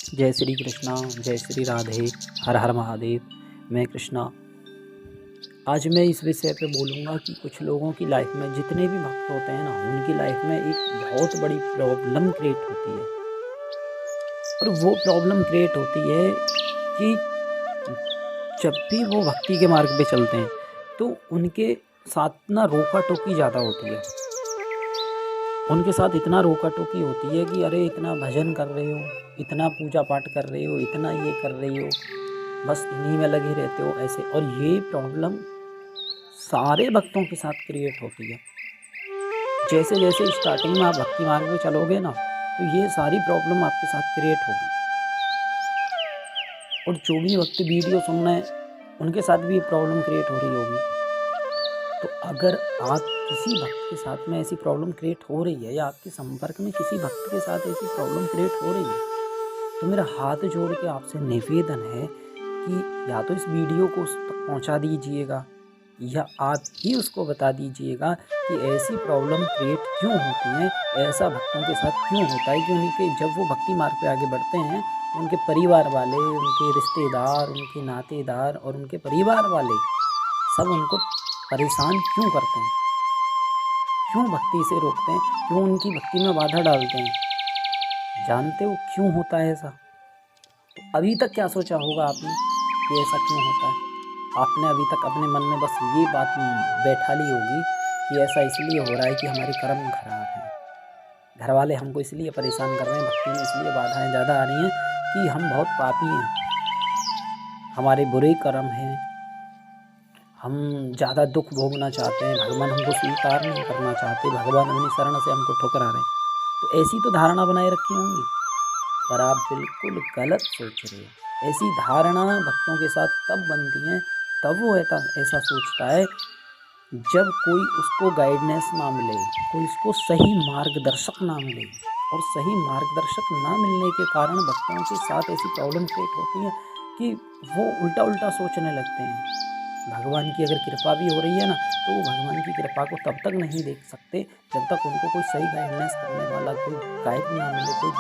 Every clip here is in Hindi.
जय श्री कृष्णा, जय श्री राधे, हर हर महादेव। मैं कृष्णा। आज मैं इस विषय पे बोलूँगा कि कुछ लोगों की लाइफ में जितने भी भक्त होते हैं ना, उनकी लाइफ में एक बहुत बड़ी प्रॉब्लम क्रिएट होती है। और वो प्रॉब्लम क्रिएट होती है कि जब भी वो भक्ति के मार्ग पे चलते हैं तो उनके साथ ना रोका टोकी ज़्यादा होती है। उनके साथ इतना रोका टोकी होती है कि अरे इतना भजन कर रहे हो, इतना पूजा पाठ कर रहे हो, इतना ये कर रही हो, बस इन्हीं में लगे रहते हो ऐसे। और ये प्रॉब्लम सारे भक्तों के साथ क्रिएट होती है। जैसे जैसे स्टार्टिंग में आप भक्ति मार्ग में चलोगे ना, तो ये सारी प्रॉब्लम आपके साथ क्रिएट होगी। और जो भी भक्त वीडियो सुन रहे हैं उनके साथ भी ये प्रॉब्लम क्रिएट हो रही होगी। तो अगर आप किसी भक्त के साथ में ऐसी प्रॉब्लम क्रिएट हो रही है, या आपके संपर्क में किसी भक्त के साथ ऐसी प्रॉब्लम क्रिएट हो रही है, तो मेरा हाथ जोड़ के आपसे निवेदन है कि या तो इस वीडियो को उस तक पहुंचा दीजिएगा, या आप ही उसको बता दीजिएगा कि ऐसी प्रॉब्लम क्रिएट क्यों होती है, ऐसा भक्तों के साथ क्यों होता है कि उनके जब वो भक्ति मार्ग पे आगे बढ़ते हैं तो उनके परिवार वाले, उनके रिश्तेदार, उनके नातेदार और उनके परिवार वाले सब उनको परेशान क्यों करते हैं, क्यों भक्ति से रोकते हैं, क्यों उनकी भक्ति में बाधा डालते हैं। जानते हो क्यों होता है ऐसा? तो अभी तक क्या सोचा होगा आपने कि ऐसा क्यों होता है? आपने अभी तक अपने मन में बस ये बात बैठा ली होगी कि ऐसा इसलिए हो रहा है कि हमारे कर्म खराब हैं, घर वाले हमको इसलिए परेशान कर रहे हैं, भक्ति में इसलिए बाधाएं ज़्यादा आ रही हैं कि हम बहुत पापी हैं, हमारे बुरे कर्म हैं, हम ज़्यादा दुख भोगना चाहते हैं, भगवान हमको स्वीकार नहीं करना चाहते, भगवान अपनी शरण से हमको ठुकरा रहे हैं। तो ऐसी तो धारणा बनाए रखी होंगी, पर आप बिल्कुल गलत सोच रहे हो। ऐसी धारणा भक्तों के साथ तब बनती है, तब वो ऐसा सोचता है जब कोई उसको गाइडेंस ना मिले, कोई उसको सही मार्गदर्शक ना मिले। और सही मार्गदर्शक ना मिलने के कारण भक्तों के साथ ऐसी प्रॉब्लम क्रिएट होती है कि वो उल्टा उल्टा सोचने लगते हैं। भगवान की अगर कृपा भी हो रही है ना, तो वो भगवान की कृपा को तब तक नहीं देख सकते जब तक उनको कोई सही गाइडेंस करने वाला, कोई गाइड ना मिले, कोई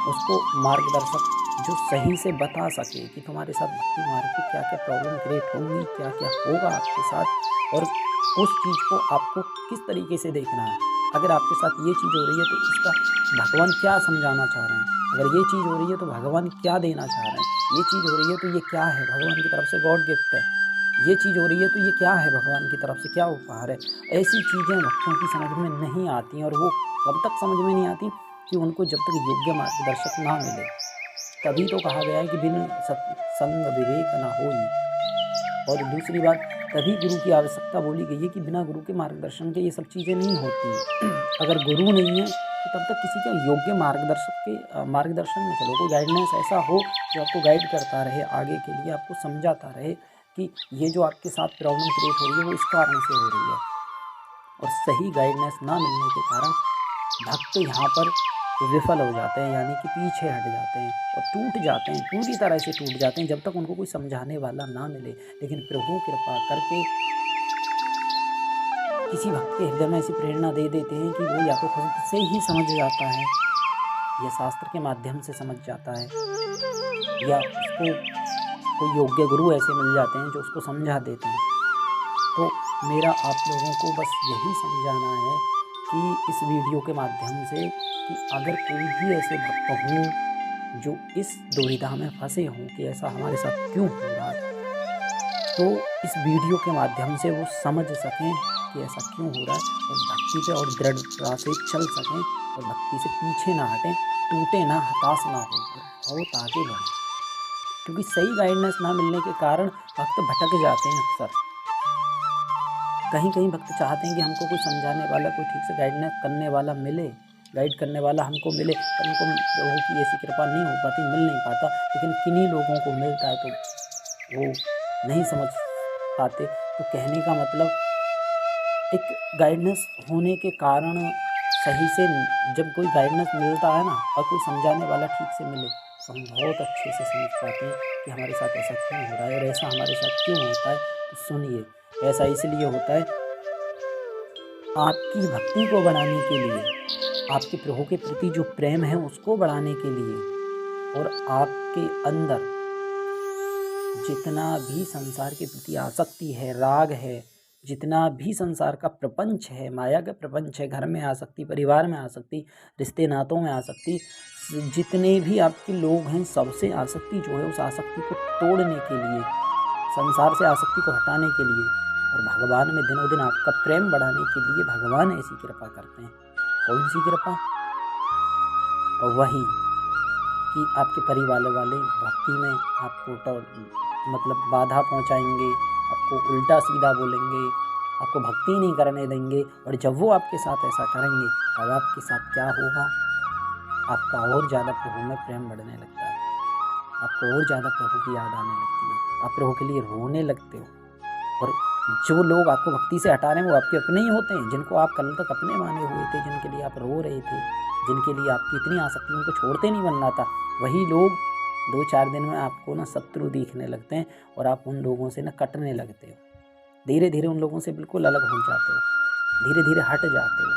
उसको मार्गदर्शक जो सही से बता सके कि तुम्हारे साथ भक्ति मार्ग पे क्या क्या प्रॉब्लम क्रिएट होंगी, क्या क्या होगा आपके साथ, और उस चीज़ को आपको किस तरीके से देखना है। अगर आपके साथ ये चीज़ हो रही है तो इसका भगवान क्या समझाना चाह रहे हैं, अगर ये चीज़ हो रही है तो भगवान क्या देना चाह रहे हैं, ये चीज़ हो रही है तो ये क्या है, भगवान की तरफ से गॉड गिफ्ट है, ये चीज़ हो रही है तो ये क्या है, भगवान की तरफ से क्या उपहार है। ऐसी चीज़ें भक्तों की समझ में नहीं आती, और वो कब तक समझ में नहीं आती कि उनको जब तक योग्य मार्गदर्शक ना मिले। तभी तो कहा गया है कि बिन सत्संग विवेक ना होई। और दूसरी बात, तभी गुरु की आवश्यकता बोली गई है कि बिना गुरु के मार्गदर्शन के ये सब चीज़ें नहीं होती। अगर गुरु नहीं है तो तब तक किसी के योग्य मार्गदर्शक के मार्गदर्शन में चलो, कोई गाइडेंस ऐसा हो जो आपको गाइड करता रहे, आगे के लिए आपको समझाता रहे कि ये जो आपके साथ प्रॉब्लम क्रिएट हो रही है वो इस कारण से हो रही है। और सही गाइडेंस ना मिलने के कारण भक्त यहाँ पर विफल हो जाते हैं, यानी कि पीछे हट जाते हैं और टूट जाते हैं, पूरी तरह से टूट जाते हैं जब तक उनको कोई समझाने वाला ना मिले। लेकिन प्रभु कृपा करके किसी भक्त के हृदय में ऐसी प्रेरणा दे देते हैं कि वो या तो खुद से ही समझ जाता है, या शास्त्र के माध्यम से समझ जाता है, या उसको कोई योग्य गुरु ऐसे मिल जाते हैं जो उसको समझा देते हैं। तो मेरा आप लोगों को बस यही समझाना है कि इस वीडियो के माध्यम से कि अगर कोई भी ऐसे भक्त हों जो इस दुविधा में फंसे हों कि ऐसा हमारे साथ क्यों हो रहा है, तो इस वीडियो के माध्यम से वो समझ सकें कि ऐसा क्यों हो रहा है, और भक्ति पे और दृढ़ता से चल सकें, और भक्ति से पीछे ना हटें, टूटे ना, हताश ना हो, बहुत आगे बढ़ें। क्योंकि सही गाइडेंस ना मिलने के कारण भक्त भटक जाते हैं अक्सर। कहीं कहीं भक्त चाहते हैं कि हमको कोई समझाने वाला, कोई ठीक से गाइडेंस करने वाला मिले, गाइड करने वाला हमको मिले, पर उनको प्रभु की ऐसी कृपा नहीं हो पाती, मिल नहीं पाता। लेकिन किन्हीं लोगों को मिलता है तो वो नहीं समझ पाते। तो कहने का मतलब, एक गाइडेंस होने के कारण सही से जब कोई गाइडेंस मिलता है ना, और कोई समझाने वाला ठीक से मिले, तो हम बहुत अच्छे से समझ पाते हैं कि हमारे साथ ऐसा क्यों हो रहा है, और ऐसा हमारे साथ क्यों होता है। तो सुनिए, ऐसा इसलिए होता है आपकी भक्ति को बढ़ाने के लिए, आपके प्रभु के प्रति जो प्रेम है उसको बढ़ाने के लिए, और आपके अंदर जितना भी संसार के प्रति आसक्ति है, राग है, जितना भी संसार का प्रपंच है, माया का प्रपंच है, घर में आसक्ति, परिवार में आसक्ति, रिश्ते नातों में आसक्ति, जितने भी आपके लोग हैं सबसे आसक्ति जो है उस आसक्ति को तोड़ने के लिए, संसार से आसक्ति को हटाने के लिए और भगवान में दिनों दिन आपका प्रेम बढ़ाने के लिए भगवान ऐसी कृपा करते हैं। कौन सी कृपा? और वही कि आपके परिवार वाले भक्ति में आपको मतलब बाधा पहुंचाएंगे, आपको उल्टा सीधा बोलेंगे, आपको भक्ति नहीं करने देंगे। और जब वो आपके साथ ऐसा करेंगे तब आपके साथ क्या होगा? आपका और ज़्यादा प्रभु में प्रेम बढ़ने लगता है, आपको और ज़्यादा प्रभु की याद आने लगती है, आप प्रभु के लिए रोने लगते हो। और जो लोग आपको भक्ति से हटा रहे हैं वो आपके अपने ही होते हैं, जिनको आप कल तक अपने माने हुए थे, जिनके लिए आप रो रहे थे, जिनके लिए आपकी इतनी आसक्ति उनको छोड़ते नहीं बनना था, वही लोग 2-4 दिन में आपको ना शत्रु दिखने लगते हैं और आप उन लोगों से ना कटने लगते हो। धीरे धीरे उन लोगों से बिल्कुल अलग हो जाते हो, धीरे धीरे हट जाते हो।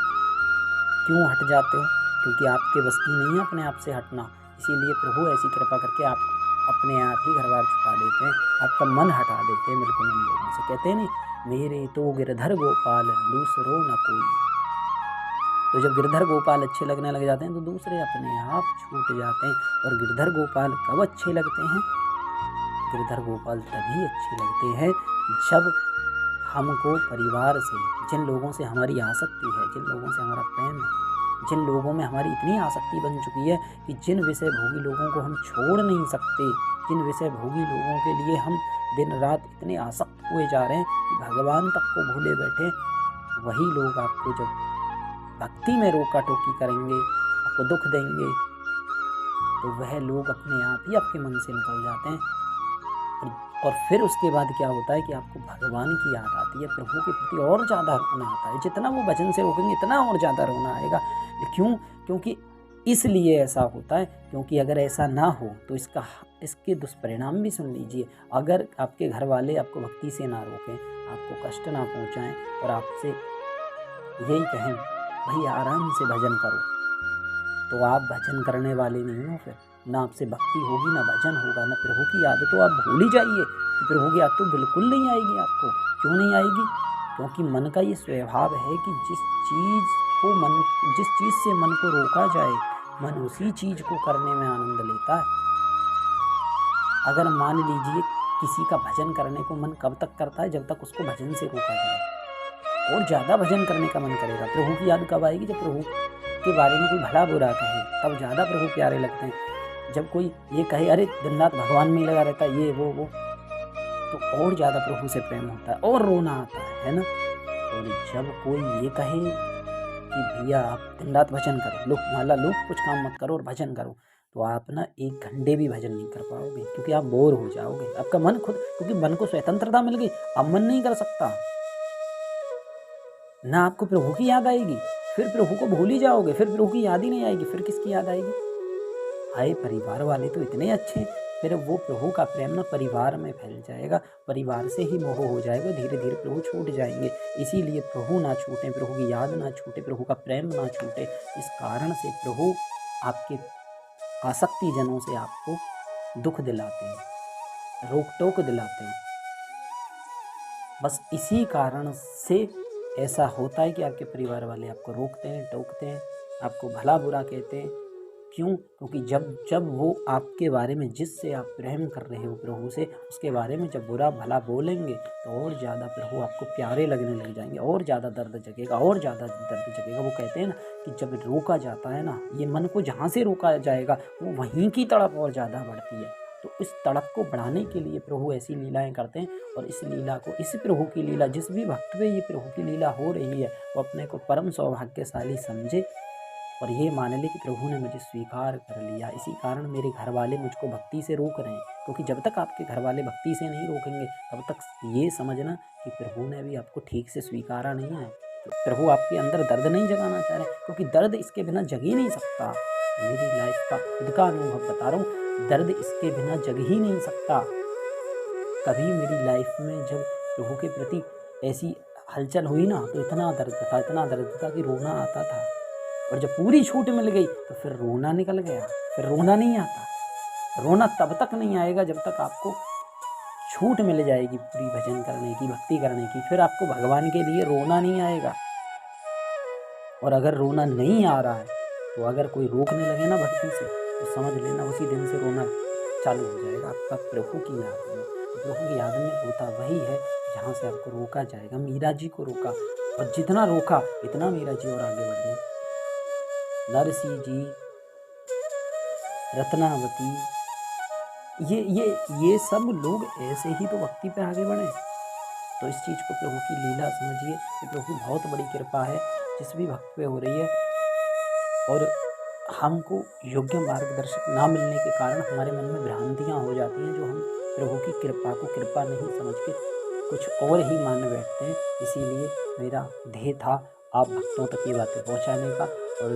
क्यों हट जाते हो? क्योंकि आपके बस की नहीं है अपने आप से हटना। इसीलिए प्रभु ऐसी कृपा करके आपको अपने आप ही घर बार छुटा देते हैं, आपका मन हटा देते हैं बिल्कुल उन लोगों से। कहते हैं नहीं, मेरे तो गिरधर गोपाल दूसरो न कोई। तो जब गिरधर गोपाल अच्छे लगने लग जाते हैं तो दूसरे अपने आप छूट जाते हैं। और गिरधर गोपाल कब अच्छे लगते हैं? गिरधर गोपाल तभी अच्छे लगते हैं जब हमको परिवार से, जिन लोगों से हमारी आसक्ति है, जिन लोगों से हमारा प्रेम है, जिन लोगों में हमारी इतनी आसक्ति बन चुकी है कि जिन विषय भोगी लोगों को हम छोड़ नहीं सकते, जिन विषय भोगी लोगों के लिए हम दिन रात इतने आसक्त हुए जा रहे हैं कि भगवान तक को भूले बैठे, वही लोग आपको जब भक्ति में रोका टोकी करेंगे, आपको दुख देंगे, तो वह लोग अपने आप ही आपके मन से निकल जाते हैं। और फिर उसके बाद क्या होता है कि आपको भगवान की याद आती है, प्रभु के प्रति और ज़्यादा रोना आता है। जितना वो भजन से रोकेंगे इतना और ज़्यादा रोना आएगा। क्यों? क्योंकि इसलिए ऐसा होता है, क्योंकि अगर ऐसा ना हो तो इसके दुष्परिणाम भी सुन लीजिए। अगर आपके घर वाले आपको भक्ति से ना रोकें, आपको कष्ट ना पहुँचाएँ और आपसे यही कहें भाई आराम से भजन करो, तो आप भजन करने वाले नहीं हो। फिर ना आपसे भक्ति होगी, ना भजन होगा, ना प्रभु की याद। तो आप भूल ही जाइए कि प्रभु की याद तो बिल्कुल नहीं आएगी आपको। क्यों नहीं आएगी? क्योंकि मन का ये स्वभाव है कि जिस चीज़ से मन को रोका जाए, मन उसी चीज़ को करने में आनंद लेता है। अगर मान लीजिए किसी का भजन करने को मन कब तक करता है? जब तक उसको भजन से रोका जाए। और ज़्यादा भजन करने का मन करेगा। प्रभु की याद कब आएगी? जब प्रभु के बारे में कोई भला बुरा कहे, तब ज़्यादा प्रभु प्यारे लगते हैं। जब कोई ये कहे अरे दिन रात भगवान में ही लगा रहता है, ये वो, तो और ज़्यादा प्रभु से प्रेम होता है और रोना आता है ना। और जब कोई ये कहे कि भैया आप दिन रात भजन करो, लो माला लो, कुछ काम मत करो और भजन करो, तो आप ना 1 घंटे भी भजन नहीं कर पाओगे, क्योंकि आप बोर हो जाओगे। आपका मन खुद, क्योंकि मन को स्वतंत्रता मिल गई, अब मन नहीं कर सकता ना। आपको प्रभु की याद आएगी, फिर प्रभु को भूल ही जाओगे, फिर प्रभु की याद ही नहीं आएगी, फिर किसकी याद आएगी? हाय परिवार वाले तो इतने अच्छे, फिर वो प्रभु का प्रेम ना परिवार में फैल जाएगा, परिवार से ही मोह हो जाएगा, धीरे धीरे प्रभु छूट जाएंगे। इसीलिए प्रभु ना छूटे, प्रभु की याद ना छूटे, प्रभु का प्रेम ना छूटे। इस कारण से प्रभु आपके आसक्ति जनों से आपको दुख दिलाते हैं, रोक टोक दिलाते हैं। बस इसी कारण से ऐसा होता है कि आपके परिवार वाले आपको रोकते हैं, टोकते हैं, आपको भला बुरा कहते हैं। क्यों? क्योंकि जब वो आपके बारे में, जिससे आप प्रेम कर रहे हो प्रभु से, उसके बारे में जब बुरा भला बोलेंगे तो और ज़्यादा प्रभु आपको प्यारे लगने लग जाएंगे, और ज़्यादा दर्द जगेगा, और ज़्यादा दर्द जगेगा। वो कहते हैं ना कि जब रोका जाता है ना, ये मन को जहाँ से रोका जाएगा वो वहीं की तड़प और ज़्यादा बढ़ती है। तो इस तड़प को बढ़ाने के लिए प्रभु ऐसी लीलाएं करते हैं। और इस लीला को, इस प्रभु की लीला, जिस भी भक्त पे ये प्रभु की लीला हो रही है, वो अपने को परम सौभाग्यशाली समझे और ये मान ले कि प्रभु ने मुझे स्वीकार कर लिया। इसी कारण मेरे घर वाले मुझको भक्ति से रोक रहे हैं, क्योंकि जब तक आपके घर वाले भक्ति से नहीं रोकेंगे तब तक ये समझना कि प्रभु ने भी आपको ठीक से स्वीकारा नहीं है। तो प्रभु आपके अंदर दर्द नहीं जगाना चाह रहे, क्योंकि दर्द इसके बिना जग ही नहीं सकता। मेरी लाइफ का खुद का अनुभव बता रहा हूँ, दर्द इसके बिना जग ही नहीं सकता। कभी मेरी लाइफ में जब प्रभु के प्रति ऐसी हलचल हुई ना, तो इतना दर्द था कि रोना आता था। और जब पूरी छूट मिल गई तो फिर रोना निकल गया, फिर रोना नहीं आता। रोना तब तक नहीं आएगा जब तक आपको छूट मिल जाएगी पूरी भजन करने की, भक्ति करने की, फिर आपको भगवान के लिए रोना नहीं आएगा। और अगर रोना नहीं आ रहा है तो अगर कोई रोकने लगे ना भक्ति से, तो समझ लेना उसी दिन से रोना चालू हो जाएगा आपका प्रभु की याद में। प्रभु की याद में रोता वही है जहाँ से आपको रोका जाएगा। मीरा जी को रोका, और जितना रोका इतना मीरा जी और आगे बढ़ गई। नरसिंह जी, रत्नावती, ये सब लोग ऐसे ही तो भक्ति पे आगे बढ़े। तो इस चीज़ को प्रभु की लीला समझिए कि प्रभु की बहुत बड़ी कृपा है जिस भी भक्त पे हो रही है। और हमको योग्य मार्गदर्शक ना मिलने के कारण हमारे मन में भ्रांतियाँ हो जाती हैं, जो हम प्रभु की कृपा को कृपा नहीं समझ के कुछ और ही मान बैठते हैं। इसीलिए मेरा ध्येय था आप भक्तों तक ये बातें पहुँचाने का, और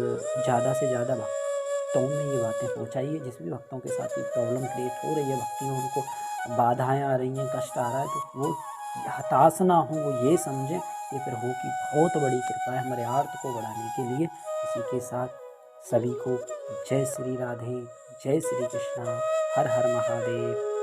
ज़्यादा से ज़्यादा भक्तों में ये बातें पहुँचाइए। जिस भी भक्तों के साथ ये प्रॉब्लम क्रिएट हो रही है, भक्ति में उनको बाधाएँ आ रही हैं, कष्ट आ रहा है, तो वो हताश ना हो, वो ये समझें कि प्रभु की बहुत बड़ी कृपा है हमारे आर्त को बढ़ाने के लिए। इसी के साथ सभी को जय श्री राधे, जय श्री कृष्णा, हर हर महादेव।